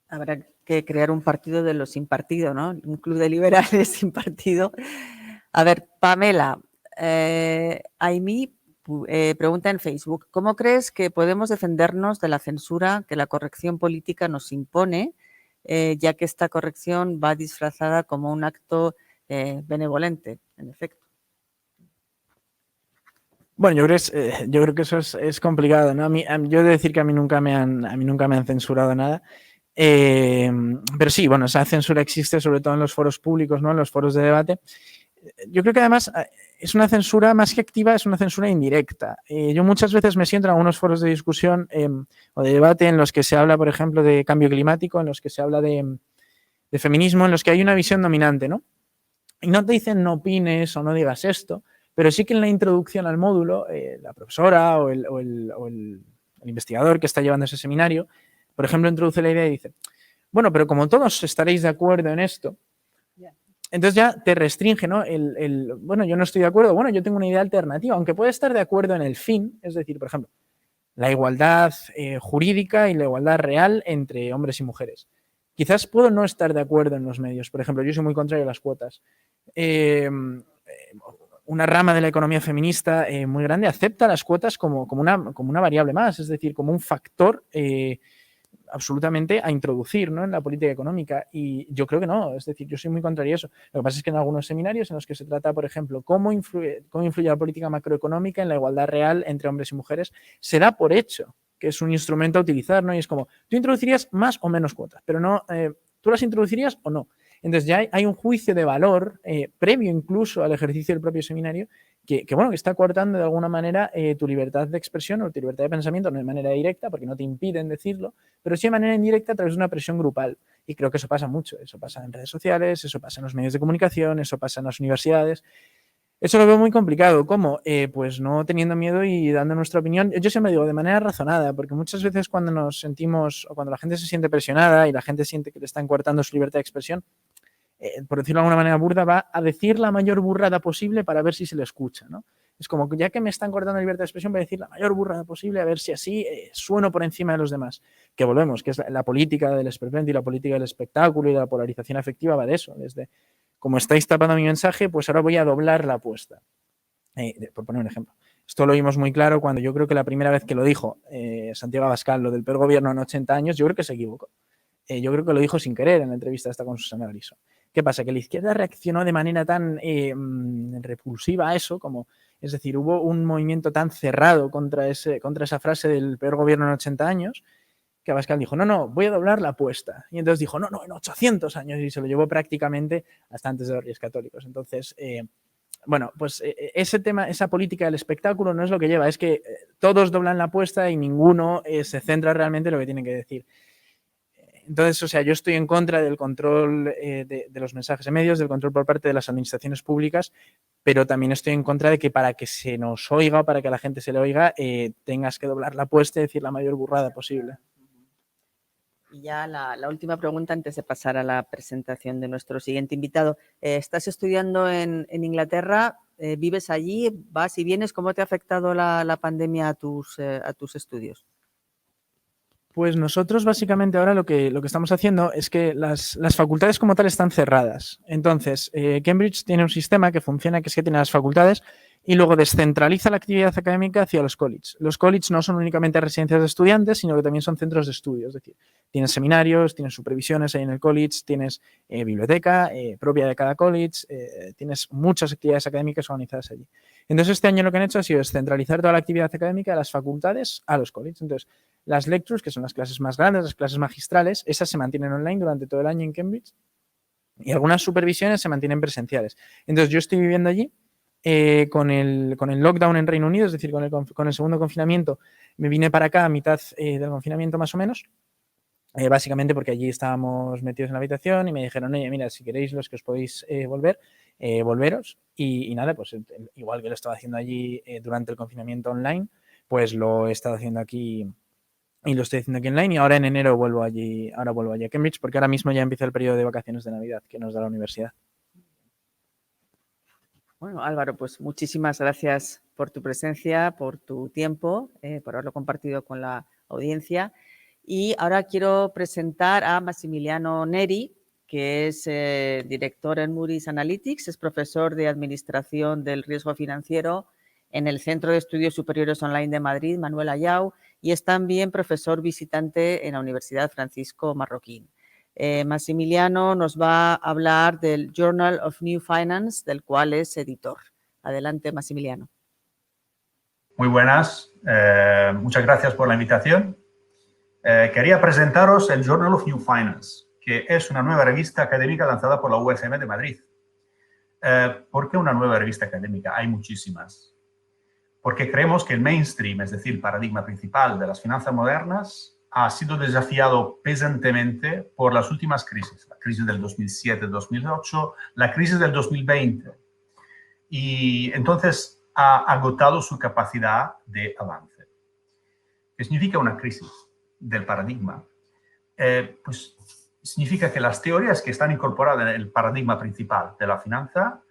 Habrá que crear un partido de los sin partido, ¿no? Un club de liberales sin partido. A ver, Pamela, Aimí pregunta en Facebook, ¿cómo crees que podemos defendernos de la censura que la corrección política nos impone, ya que esta corrección va disfrazada como un acto benevolente, en efecto? Bueno, yo creo que eso es complicado, ¿no? Yo he de decir que a mí nunca me han censurado nada. Pero sí, bueno, esa censura existe sobre todo en los foros públicos, ¿no? En los foros de debate. Yo creo que además es una censura más que activa, es una censura indirecta. Yo muchas veces me siento en algunos foros de discusión o de debate en los que se habla, por ejemplo, de cambio climático, en los que se habla de feminismo, en los que hay una visión dominante, ¿no? Y no te dicen no opines o no digas esto, pero sí que en la introducción al módulo, la profesora o el investigador que está llevando ese seminario, por ejemplo, introduce la idea y dice, bueno, pero como todos estaréis de acuerdo en esto, entonces ya te restringe, ¿no? Bueno, yo no estoy de acuerdo, bueno, yo tengo una idea alternativa, aunque pueda estar de acuerdo en el fin, es decir, por ejemplo, la igualdad jurídica y la igualdad real entre hombres y mujeres. Quizás puedo no estar de acuerdo en los medios, por ejemplo, yo soy muy contrario a las cuotas. una rama de la economía feminista muy grande acepta las cuotas como una variable más, es decir, como un factor absolutamente a introducir, ¿no?, en la política económica. Y yo creo que no, es decir, yo soy muy contrario a eso. Lo que pasa es que en algunos seminarios en los que se trata, por ejemplo, cómo influye la política macroeconómica en la igualdad real entre hombres y mujeres, se da por hecho que es un instrumento a utilizar, ¿no? Y es como, tú introducirías más o menos cuotas, pero no, ¿tú las introducirías o no? Entonces ya hay un juicio de valor previo incluso al ejercicio del propio seminario que está coartando de alguna manera tu libertad de expresión o tu libertad de pensamiento, no de manera directa, porque no te impiden decirlo, pero sí de manera indirecta a través de una presión grupal. Y creo que eso pasa mucho. Eso pasa en redes sociales, eso pasa en los medios de comunicación, eso pasa en las universidades. Eso lo veo muy complicado. ¿Cómo? Pues no teniendo miedo y dando nuestra opinión. Yo siempre digo de manera razonada, porque muchas veces cuando nos sentimos o cuando la gente se siente presionada y la gente siente que le están coartando su libertad de expresión, por decirlo de alguna manera burda, va a decir la mayor burrada posible para ver si se le escucha, ¿no? Es como que ya que me están cortando la libertad de expresión, voy a decir la mayor burrada posible a ver si así sueno por encima de los demás. Que volvemos, que es la política del esperpento y la política del espectáculo y la polarización afectiva va de eso. Desde, como estáis tapando mi mensaje, pues ahora voy a doblar la apuesta. Por poner un ejemplo. Esto lo vimos muy claro cuando yo creo que la primera vez que lo dijo Santiago Abascal, lo del peor gobierno en 80 años, yo creo que se equivocó. Yo creo que lo dijo sin querer en la entrevista esta con Susana Griso. ¿Qué pasa? Que la izquierda reaccionó de manera tan repulsiva a eso, como, es decir, hubo un movimiento tan cerrado contra esa frase del peor gobierno en 80 años, que Abascal dijo, no, voy a doblar la apuesta. Y entonces dijo, no, en 800 años, y se lo llevó prácticamente hasta antes de los Reyes Católicos. Entonces, pues ese tema, esa política del espectáculo no es lo que lleva, es que todos doblan la apuesta y ninguno se centra realmente en lo que tienen que decir. Entonces, o sea, yo estoy en contra del control de los mensajes de medios, del control por parte de las administraciones públicas, pero también estoy en contra de que para que se nos oiga o para que a la gente se le oiga, tengas que doblar la apuesta y decir la mayor burrada posible. Y ya la última pregunta antes de pasar a la presentación de nuestro siguiente invitado. ¿Estás estudiando en Inglaterra? ¿Vives allí? ¿Vas y vienes? ¿Cómo te ha afectado la pandemia a tus estudios? Pues nosotros básicamente ahora lo que estamos haciendo es que las facultades como tal están cerradas. Entonces, Cambridge tiene un sistema que funciona, que es que tiene las facultades y luego descentraliza la actividad académica hacia los colleges. Los colleges no son únicamente residencias de estudiantes, sino que también son centros de estudio. Es decir, tienes seminarios, tienes supervisiones ahí en el college, tienes biblioteca propia de cada college, tienes muchas actividades académicas organizadas allí. Entonces, este año lo que han hecho ha sido descentralizar toda la actividad académica de las facultades a los colleges. Entonces, las lectures, que son las clases más grandes, las clases magistrales, esas se mantienen online durante todo el año en Cambridge y algunas supervisiones se mantienen presenciales. Entonces, yo estoy viviendo allí con el lockdown en Reino Unido, es decir, con el segundo confinamiento. Me vine para acá a mitad del confinamiento más o menos, básicamente porque allí estábamos metidos en la habitación y me dijeron, oye, mira, si queréis los que os podéis volver, volveros. Y nada, pues igual que lo estaba haciendo allí durante el confinamiento online, pues lo he estado haciendo aquí y lo estoy haciendo aquí online y ahora en enero vuelvo allí a Cambridge porque ahora mismo ya empieza el periodo de vacaciones de Navidad que nos da la universidad. Bueno, Álvaro, pues muchísimas gracias por tu presencia, por tu tiempo, por haberlo compartido con la audiencia. Y ahora quiero presentar a Massimiliano Neri, que es director en Moody's Analytics, es profesor de Administración del Riesgo Financiero en el Centro de Estudios Superiores Online de Madrid, Manuel Ayau, y es también profesor visitante en la Universidad Francisco Marroquín. Massimiliano nos va a hablar del Journal of New Finance, del cual es editor. Adelante, Massimiliano. Muy buenas, muchas gracias por la invitación. Quería presentaros el Journal of New Finance, que es una nueva revista académica lanzada por la UFM de Madrid. ¿Por qué una nueva revista académica? Hay muchísimas. Porque creemos que el mainstream, es decir, el paradigma principal de las finanzas modernas, ha sido desafiado pesantemente por las últimas crisis. La crisis del 2007-2008, la crisis del 2020. Y entonces ha agotado su capacidad de avance. ¿Qué significa una crisis del paradigma? Pues significa que las teorías que están incorporadas en el paradigma principal de la finanza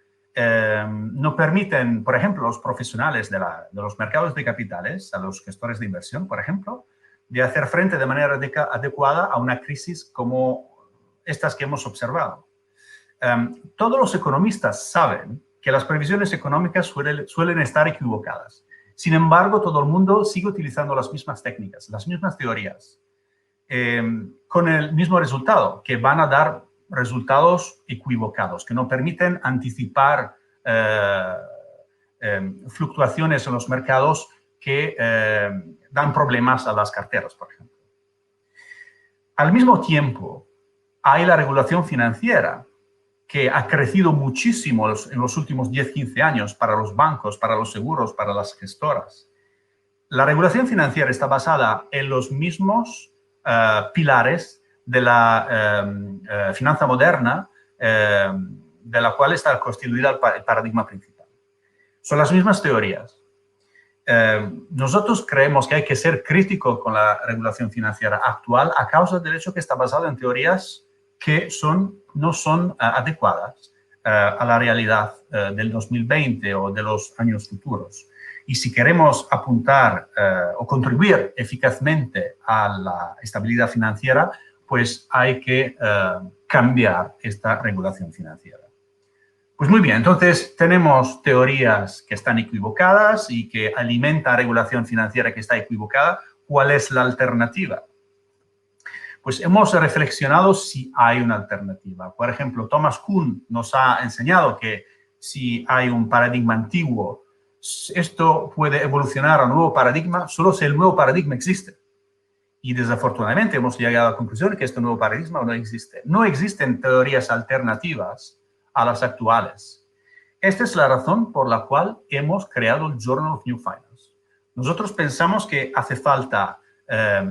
no permiten, por ejemplo, a los profesionales de los mercados de capitales, a los gestores de inversión, por ejemplo, de hacer frente de manera adecuada a una crisis como estas que hemos observado. Todos los economistas saben que las previsiones económicas suelen estar equivocadas. Sin embargo, todo el mundo sigue utilizando las mismas técnicas, las mismas teorías, con el mismo resultado, que van a dar resultados equivocados, que no permiten anticipar fluctuaciones en los mercados que dan problemas a las carteras, por ejemplo. Al mismo tiempo, hay la regulación financiera, que ha crecido muchísimo en los últimos 10-15 años para los bancos, para los seguros, para las gestoras. La regulación financiera está basada en los mismos pilares de la finanza moderna, de la cual está constituida el paradigma principal. Son las mismas teorías. Nosotros creemos que hay que ser crítico con la regulación financiera actual a causa del hecho que está basada en teorías que no son adecuadas a la realidad del 2020 o de los años futuros. Y si queremos apuntar o contribuir eficazmente a la estabilidad financiera, pues hay que cambiar esta regulación financiera. Pues muy bien, entonces tenemos teorías que están equivocadas y que alimentan regulación financiera que está equivocada. ¿Cuál es la alternativa? Pues hemos reflexionado si hay una alternativa. Por ejemplo, Thomas Kuhn nos ha enseñado que si hay un paradigma antiguo, esto puede evolucionar a un nuevo paradigma solo si el nuevo paradigma existe. Y desafortunadamente hemos llegado a la conclusión que este nuevo paradigma no existe. No existen teorías alternativas a las actuales. Esta es la razón por la cual hemos creado el Journal of New Finance. Nosotros pensamos que hace falta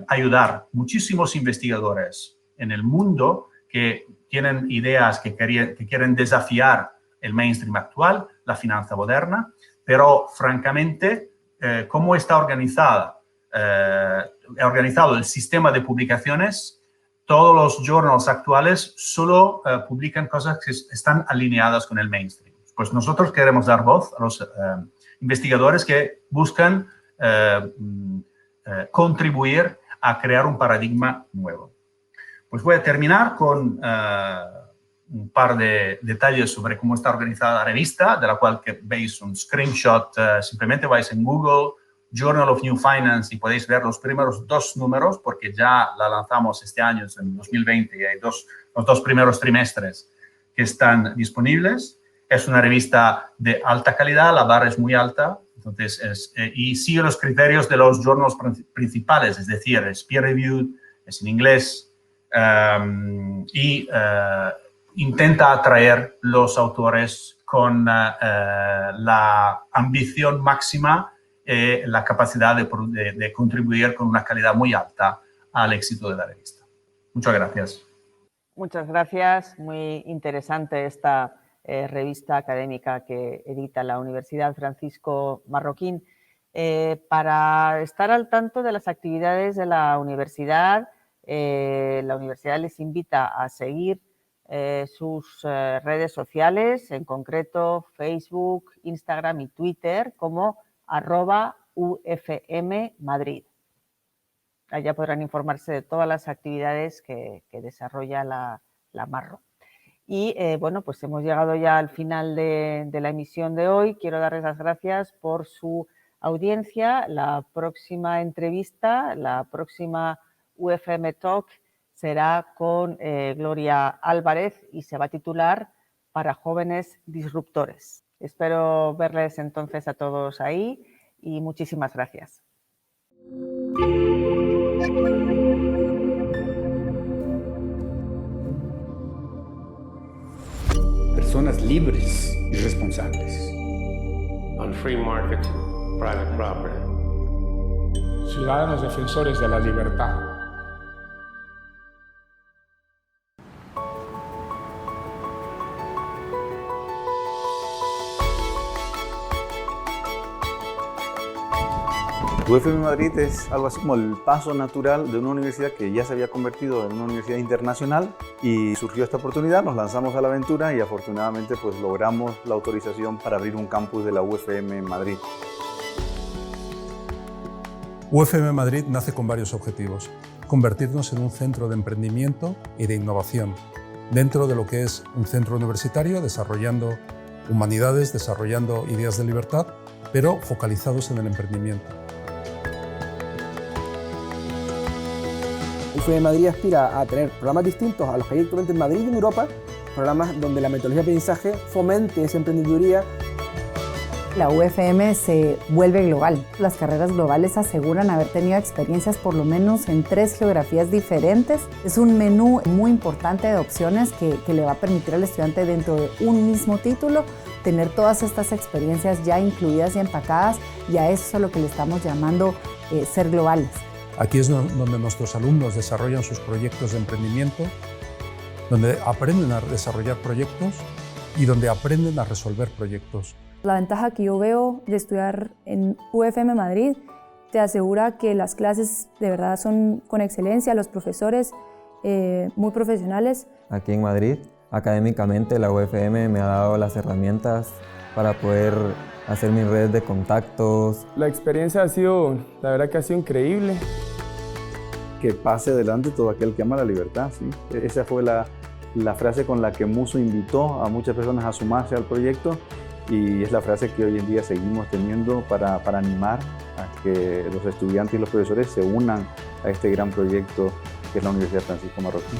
ayudar muchísimos investigadores en el mundo que tienen ideas que quieren desafiar el mainstream actual, la finanza moderna, pero francamente, cómo está organizado el sistema de publicaciones, todos los journals actuales solo publican cosas que están alineadas con el mainstream. Pues nosotros queremos dar voz a los investigadores que buscan contribuir a crear un paradigma nuevo. Pues voy a terminar con un par de detalles sobre cómo está organizada la revista, de la cual veis un screenshot. Simplemente vais en Google, Journal of New Finance, y podéis ver los primeros 2 números, porque ya la lanzamos este año, en 2020, y hay los 2 primeros trimestres que están disponibles. Es una revista de alta calidad, la barra es muy alta, entonces y sigue los criterios de los journals principales, es decir, es peer-reviewed, es en inglés, intenta atraer los autores con la ambición máxima, la capacidad de contribuir con una calidad muy alta al éxito de la revista. Muchas gracias. Muchas gracias. Muy interesante esta revista académica que edita la Universidad Francisco Marroquín. Para estar al tanto de las actividades de la universidad les invita a seguir sus redes sociales, en concreto Facebook, Instagram y Twitter, como @UFMMadrid. Allá podrán informarse de todas las actividades que desarrolla la Marro. Y bueno, pues hemos llegado ya al final de la emisión de hoy. Quiero darles las gracias por su audiencia. La próxima entrevista, la próxima UFM Talk, será con Gloria Álvarez y se va a titular Para jóvenes disruptores. Espero verles entonces a todos ahí y muchísimas gracias. Personas libres y responsables. On free market, private property. Ciudadanos defensores de la libertad. UFM Madrid es algo así como el paso natural de una universidad que ya se había convertido en una universidad internacional, y surgió esta oportunidad, nos lanzamos a la aventura y afortunadamente pues logramos la autorización para abrir un campus de la UFM Madrid. UFM Madrid nace con varios objetivos: convertirnos en un centro de emprendimiento y de innovación dentro de lo que es un centro universitario, desarrollando humanidades desarrollando ideas de libertad, pero focalizados en el emprendimiento. UFM Madrid aspira a tener programas distintos a los que hay actualmente en Madrid y en Europa, programas donde la metodología de aprendizaje fomente esa emprendeduría. La UFM se vuelve global. Las carreras globales aseguran haber tenido experiencias por lo menos en 3 geografías diferentes. Es un menú muy importante de opciones que le va a permitir al estudiante dentro de un mismo título tener todas estas experiencias ya incluidas y empacadas, y a eso es a lo que le estamos llamando ser globales. Aquí es donde nuestros alumnos desarrollan sus proyectos de emprendimiento, donde aprenden a desarrollar proyectos y donde aprenden a resolver proyectos. La ventaja que yo veo de estudiar en UFM Madrid te asegura que las clases de verdad son con excelencia, los profesores muy profesionales. Aquí en Madrid, académicamente, la UFM me ha dado las herramientas para poder hacer mis redes de contactos. La experiencia ha sido, la verdad que ha sido increíble. Que pase adelante todo aquel que ama la libertad, ¿sí? Esa fue la frase con la que Muso invitó a muchas personas a sumarse al proyecto, y es la frase que hoy en día seguimos teniendo para animar a que los estudiantes y los profesores se unan a este gran proyecto que es la Universidad Francisco Marroquín.